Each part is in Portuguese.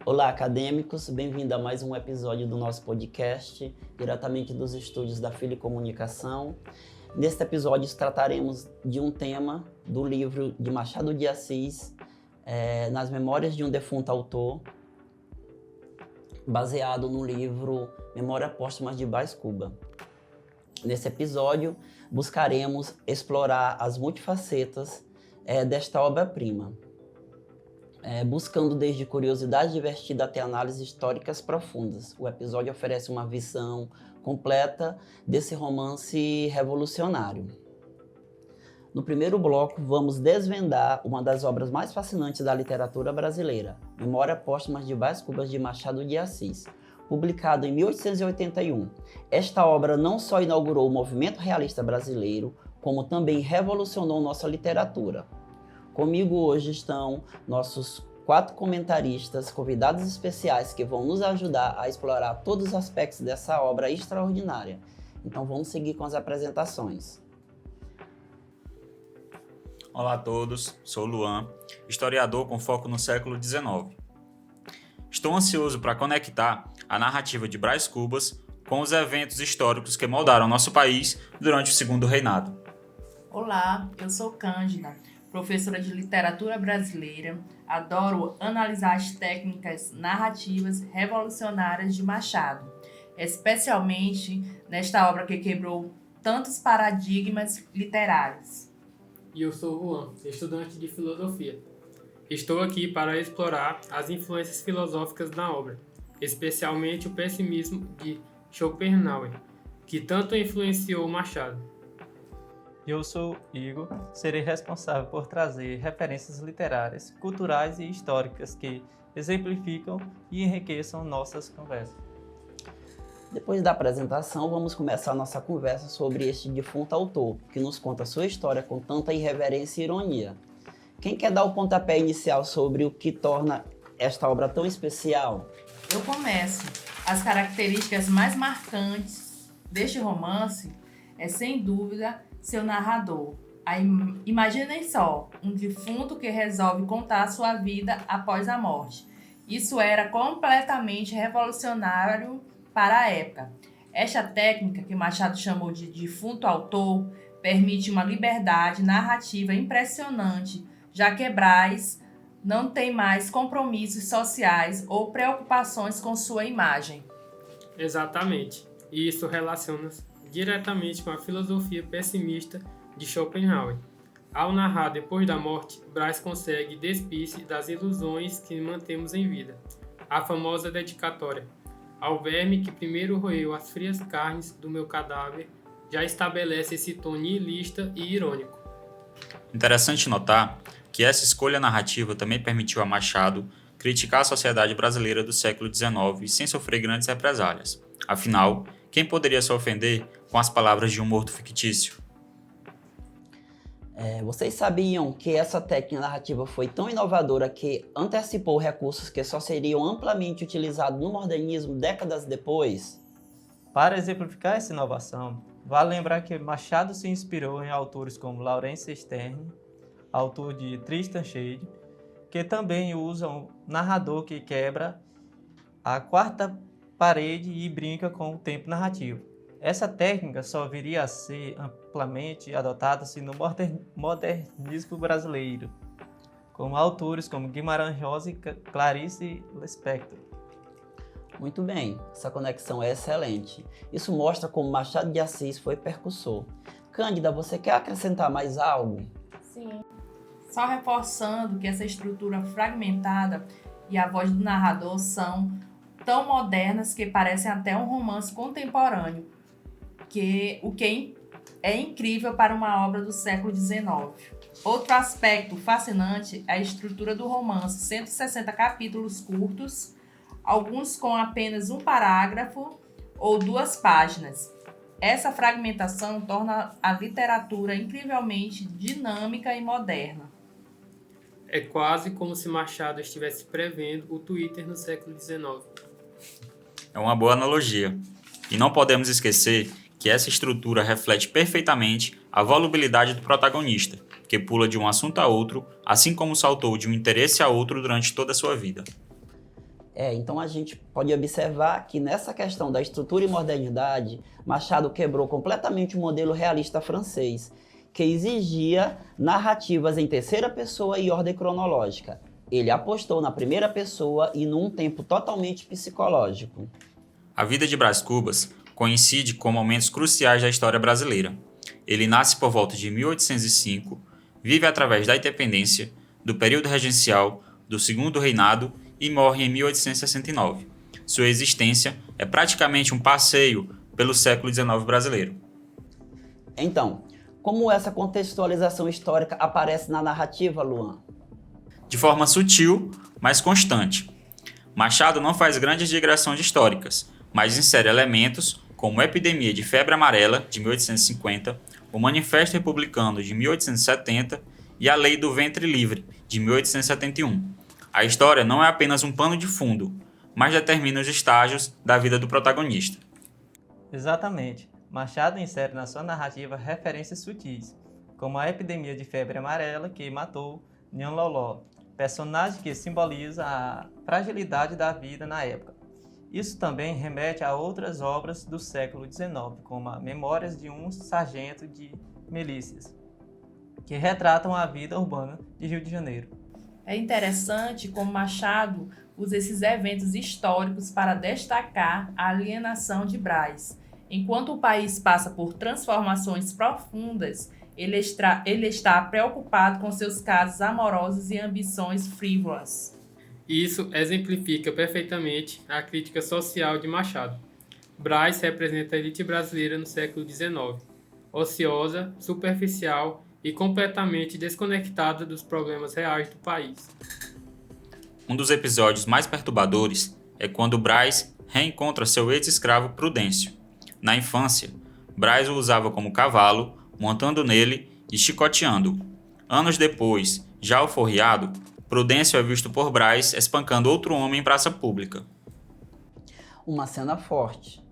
Olá, acadêmicos, bem-vindo a mais um episódio do nosso podcast, diretamente dos estúdios da Fili Comunicação. Neste episódio trataremos de um tema do livro de Machado de Assis, Nas Memórias de um Defunto Autor, baseado no livro Memórias Póstumas de Brás Cubas. Nesse episódio, buscaremos explorar as multifacetas desta obra-prima, buscando desde curiosidade divertida até análises históricas profundas. O episódio oferece uma visão completa desse romance revolucionário. No primeiro bloco, vamos desvendar uma das obras mais fascinantes da literatura brasileira, Memórias Póstumas de Brás Cubas de Machado de Assis, publicado em 1881. Esta obra não só inaugurou o movimento realista brasileiro, como também revolucionou nossa literatura. Comigo hoje estão nossos 4 comentaristas, convidados especiais que vão nos ajudar a explorar todos os aspectos dessa obra extraordinária. Então vamos seguir com as apresentações. Olá a todos, sou Luan, historiador com foco no século XIX. Estou ansioso para conectar a narrativa de Brás Cubas com os eventos históricos que moldaram nosso país durante o Segundo Reinado. Olá, eu sou Cândida, professora de literatura brasileira. Adoro analisar as técnicas narrativas revolucionárias de Machado, especialmente nesta obra que quebrou tantos paradigmas literários. E eu sou Juan, estudante de filosofia. Estou aqui para explorar as influências filosóficas na obra, especialmente o pessimismo de Schopenhauer, que tanto influenciou Machado. Eu sou Igor, serei responsável por trazer referências literárias, culturais e históricas que exemplificam e enriqueçam nossas conversas. Depois da apresentação, vamos começar a nossa conversa sobre este defunto autor, que nos conta sua história com tanta irreverência e ironia. Quem quer dar o pontapé inicial sobre o que torna esta obra tão especial? Eu começo. As características mais marcantes deste romance é, sem dúvida, seu narrador. Imaginem só, um defunto que resolve contar sua vida após a morte. Isso era completamente revolucionário para a época. Esta técnica, que Machado chamou de defunto autor, permite uma liberdade narrativa impressionante, já que Brás não tem mais compromissos sociais ou preocupações com sua imagem. Exatamente, e isso relaciona-se diretamente com a filosofia pessimista de Schopenhauer. Ao narrar depois da morte, Brás consegue despir-se das ilusões que mantemos em vida. A famosa dedicatória: ao verme que primeiro roeu as frias carnes do meu cadáver, já estabelece esse tom nihilista e irônico. Interessante notar que essa escolha narrativa também permitiu a Machado criticar a sociedade brasileira do século XIX sem sofrer grandes represálias. Afinal, quem poderia se ofender com as palavras de um morto fictício? Vocês sabiam que essa técnica narrativa foi tão inovadora que antecipou recursos que só seriam amplamente utilizados no modernismo décadas depois? Para exemplificar essa inovação, vale lembrar que Machado se inspirou em autores como Laurence Sterne, autor de Tristram Shandy, que também usa um narrador que quebra a quarta parede e brinca com o tempo narrativo. Essa técnica só viria a ser amplamente adotada-se no modernismo brasileiro, com autores como Guimarães Rosa e Clarice Lispector. Muito bem, essa conexão é excelente. Isso mostra como Machado de Assis foi percussor. Cândida, você quer acrescentar mais algo? Sim. Só reforçando que essa estrutura fragmentada e a voz do narrador são tão modernas que parecem até um romance contemporâneo, o que é incrível para uma obra do século XIX. Outro aspecto fascinante é a estrutura do romance, 160 capítulos curtos, alguns com apenas um parágrafo ou 2 páginas. Essa fragmentação torna a literatura incrivelmente dinâmica e moderna. É quase como se Machado estivesse prevendo o Twitter no século XIX. É uma boa analogia. E não podemos esquecer que essa estrutura reflete perfeitamente a volubilidade do protagonista, que pula de um assunto a outro, assim como saltou de um interesse a outro durante toda a sua vida. Então a gente pode observar que nessa questão da estrutura e modernidade, Machado quebrou completamente o modelo realista francês, que exigia narrativas em terceira pessoa e ordem cronológica. Ele apostou na primeira pessoa e num tempo totalmente psicológico. A vida de Brás Cubas coincide com momentos cruciais da história brasileira. Ele nasce por volta de 1805, vive através da independência, do período regencial, do Segundo Reinado e morre em 1869. Sua existência é praticamente um passeio pelo século XIX brasileiro. Então, como essa contextualização histórica aparece na narrativa, Luan? De forma sutil, mas constante. Machado não faz grandes digressões históricas, mas insere elementos como a epidemia de febre amarela, de 1850, o Manifesto Republicano, de 1870 e a Lei do Ventre Livre, de 1871. A história não é apenas um pano de fundo, mas determina os estágios da vida do protagonista. Exatamente. Machado insere na sua narrativa referências sutis, como a epidemia de febre amarela que matou Nian Loló, personagem que simboliza a fragilidade da vida na época. Isso também remete a outras obras do século XIX, como a Memórias de um Sargento de Milícias, que retratam a vida urbana de Rio de Janeiro. É interessante como Machado usa esses eventos históricos para destacar a alienação de Brás. Enquanto o país passa por transformações profundas, ele está preocupado com seus casos amorosos e ambições frívolas. Isso exemplifica perfeitamente a crítica social de Machado. Brás representa a elite brasileira no século XIX, ociosa, superficial e completamente desconectada dos problemas reais do país. Um dos episódios mais perturbadores é quando Brás reencontra seu ex-escravo Prudêncio. Na infância, Brás o usava como cavalo, montando nele e chicoteando-o. Anos depois, já alforriado, Prudêncio é visto por Brás espancando outro homem em praça pública. Uma cena forte,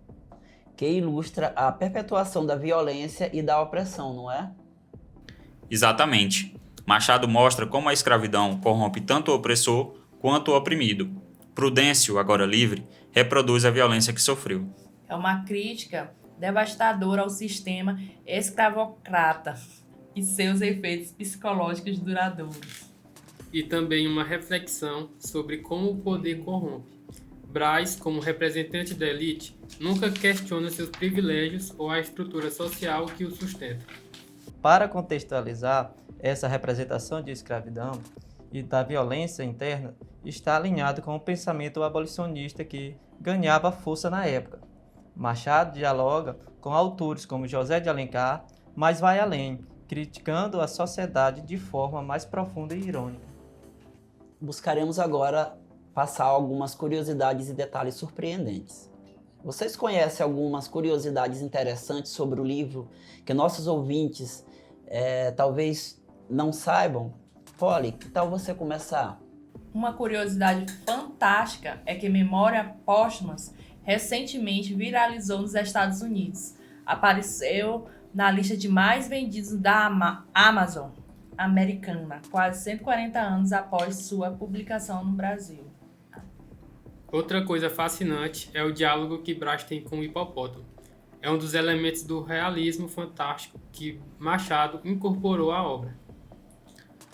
que ilustra a perpetuação da violência e da opressão, não é? Exatamente. Machado mostra como a escravidão corrompe tanto o opressor quanto o oprimido. Prudêncio, agora livre, reproduz a violência que sofreu. É uma crítica devastadora ao sistema escravocrata e seus efeitos psicológicos duradouros. E também uma reflexão sobre como o poder corrompe. Brás, como representante da elite, nunca questiona seus privilégios ou a estrutura social que o sustenta. Para contextualizar, essa representação de escravidão e da violência interna está alinhado com o pensamento abolicionista que ganhava força na época. Machado dialoga com autores como José de Alencar, mas vai além, criticando a sociedade de forma mais profunda e irônica. Buscaremos agora passar algumas curiosidades e detalhes surpreendentes. Vocês conhecem algumas curiosidades interessantes sobre o livro que nossos ouvintes talvez não saibam? Polly, que tal você começar? Uma curiosidade fantástica é que Memórias Póstumas recentemente viralizou nos Estados Unidos. Apareceu na lista de mais vendidos da Amazon americana, quase 140 anos após sua publicação no Brasil. Outra coisa fascinante é o diálogo que Brás tem com o hipopótamo. É um dos elementos do realismo fantástico que Machado incorporou à obra.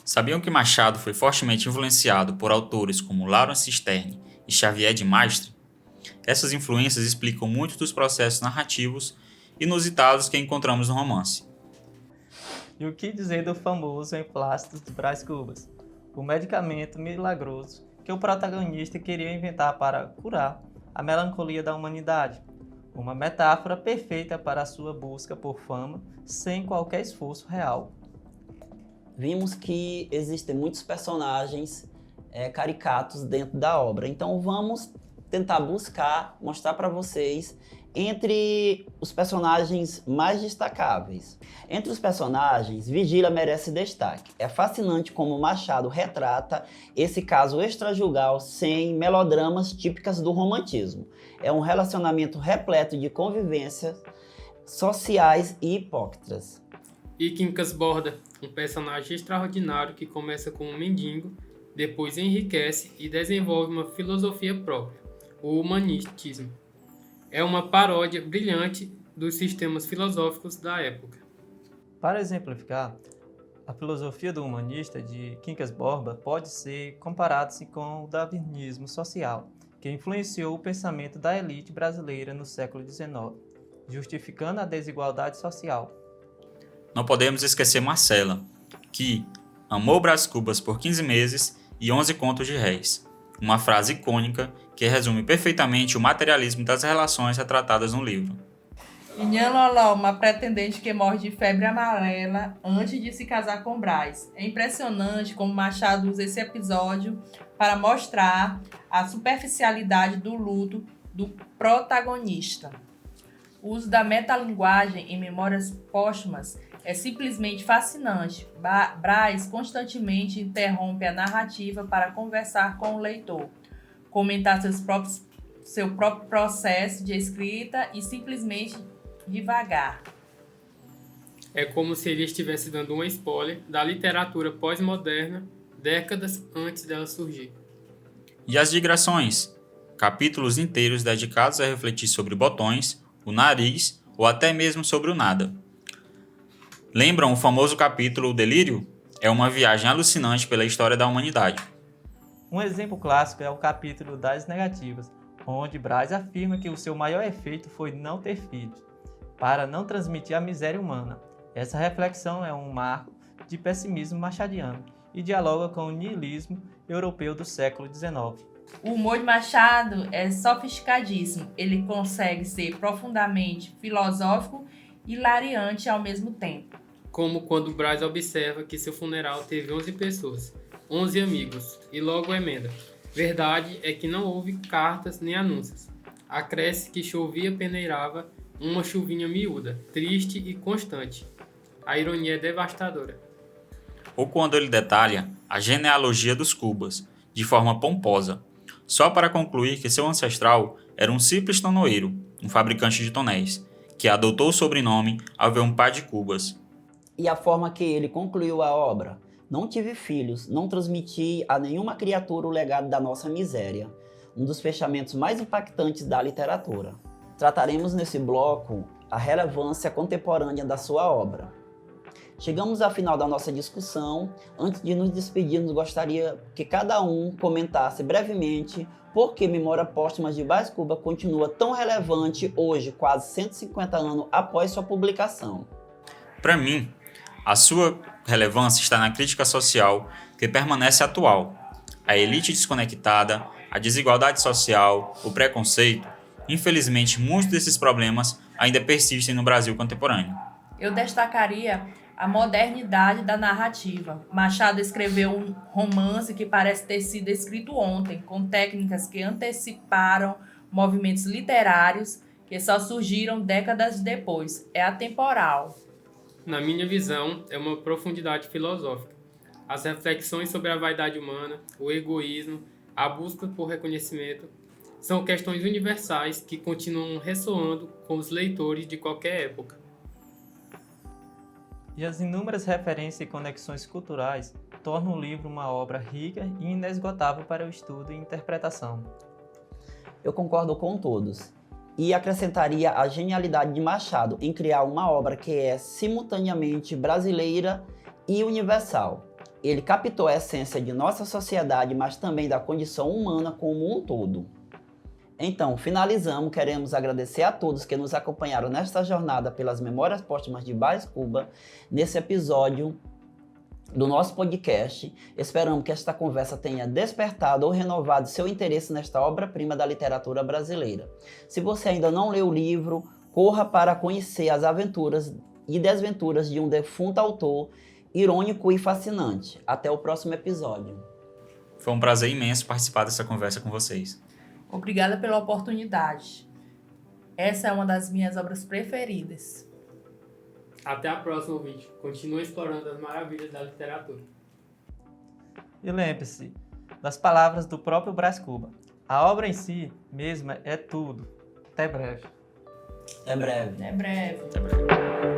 Sabiam que Machado foi fortemente influenciado por autores como Laurence Sterne e Xavier de Maistre? Essas influências explicam muito dos processos narrativos inusitados que encontramos no romance. E o que dizer do famoso emplastro de Brás Cubas, o medicamento milagroso que o protagonista queria inventar para curar a melancolia da humanidade, uma metáfora perfeita para a sua busca por fama sem qualquer esforço real. Vimos que existem muitos personagens caricatos dentro da obra, então vamos tentar mostrar para vocês entre os personagens mais destacáveis. Entre os personagens, Vigília merece destaque. É fascinante como Machado retrata esse caso extrajugal sem melodramas típicas do romantismo. É um relacionamento repleto de convivências sociais e hipócritas. E Quincas Borda, um personagem extraordinário que começa com um mendigo depois enriquece e desenvolve uma filosofia própria, o humanismo. É uma paródia brilhante dos sistemas filosóficos da época. Para exemplificar, a filosofia do humanista de Quincas Borba pode ser comparada-se com o darwinismo social, que influenciou o pensamento da elite brasileira no século XIX, justificando a desigualdade social. Não podemos esquecer Marcela, que amou Brás Cubas por 15 meses e 11 contos de réis. Uma frase icônica que resume perfeitamente o materialismo das relações retratadas no livro. Inhanloló, uma pretendente que morre de febre amarela antes de se casar com Brás. É impressionante como Machado usa esse episódio para mostrar a superficialidade do luto do protagonista. O uso da metalinguagem em Memórias Póstumas é simplesmente fascinante. Brás constantemente interrompe a narrativa para conversar com o leitor, comentar seu próprio processo de escrita e simplesmente devagar. É como se ele estivesse dando um spoiler da literatura pós-moderna décadas antes dela surgir. E as digressões? Capítulos inteiros dedicados a refletir sobre botões, o nariz ou até mesmo sobre o nada. Lembram o famoso capítulo O Delírio? É uma viagem alucinante pela história da humanidade. Um exemplo clássico é o capítulo das negativas, onde Brás afirma que o seu maior efeito foi não ter filhos, para não transmitir a miséria humana. Essa reflexão é um marco de pessimismo machadiano e dialoga com o niilismo europeu do século XIX. O humor de Machado é sofisticadíssimo. Ele consegue ser profundamente filosófico e hilariante ao mesmo tempo. Como quando Brás observa que seu funeral teve 11 pessoas, 11 amigos, e logo emenda: verdade é que não houve cartas nem anúncios. Acresce que chovia peneirava uma chuvinha miúda, triste e constante. A ironia é devastadora. Ou quando ele detalha a genealogia dos Cubas, de forma pomposa, só para concluir que seu ancestral era um simples tonoeiro, um fabricante de tonéis, que adotou o sobrenome ao ver um par de Cubas. E a forma que ele concluiu a obra: não tive filhos, não transmiti a nenhuma criatura o legado da nossa miséria. Um dos fechamentos mais impactantes da literatura. Trataremos nesse bloco a relevância contemporânea da sua obra. Chegamos ao final da nossa discussão. Antes de nos despedirmos, gostaria que cada um comentasse brevemente por que Memórias Póstumas de Brás Cubas continua tão relevante hoje, quase 150 anos após sua publicação. Para mim, a sua relevância está na crítica social, que permanece atual. A elite desconectada, a desigualdade social, o preconceito, infelizmente muitos desses problemas ainda persistem no Brasil contemporâneo. Eu destacaria a modernidade da narrativa. Machado escreveu um romance que parece ter sido escrito ontem, com técnicas que anteciparam movimentos literários que só surgiram décadas depois. É atemporal. Na minha visão, é uma profundidade filosófica. As reflexões sobre a vaidade humana, o egoísmo, a busca por reconhecimento, são questões universais que continuam ressoando com os leitores de qualquer época. E as inúmeras referências e conexões culturais tornam o livro uma obra rica e inesgotável para o estudo e interpretação. Eu concordo com todos. E acrescentaria a genialidade de Machado em criar uma obra que é simultaneamente brasileira e universal. Ele captou a essência de nossa sociedade, mas também da condição humana como um todo. Então, finalizamos, queremos agradecer a todos que nos acompanharam nesta jornada pelas Memórias Póstumas de Brás Cubas, nesse episódio do nosso podcast. Esperamos que esta conversa tenha despertado ou renovado seu interesse nesta obra-prima da literatura brasileira. Se você ainda não leu o livro, corra para conhecer as aventuras e desventuras de um defunto autor irônico e fascinante. Até o próximo episódio. Foi um prazer imenso participar dessa conversa com vocês. Obrigada pela oportunidade. Essa é uma das minhas obras preferidas. Até a próxima, ouvinte. Continue explorando as maravilhas da literatura. E lembre-se das palavras do próprio Brás Cubas: a obra em si mesma é tudo. Até breve. Até breve. Até breve. Até breve.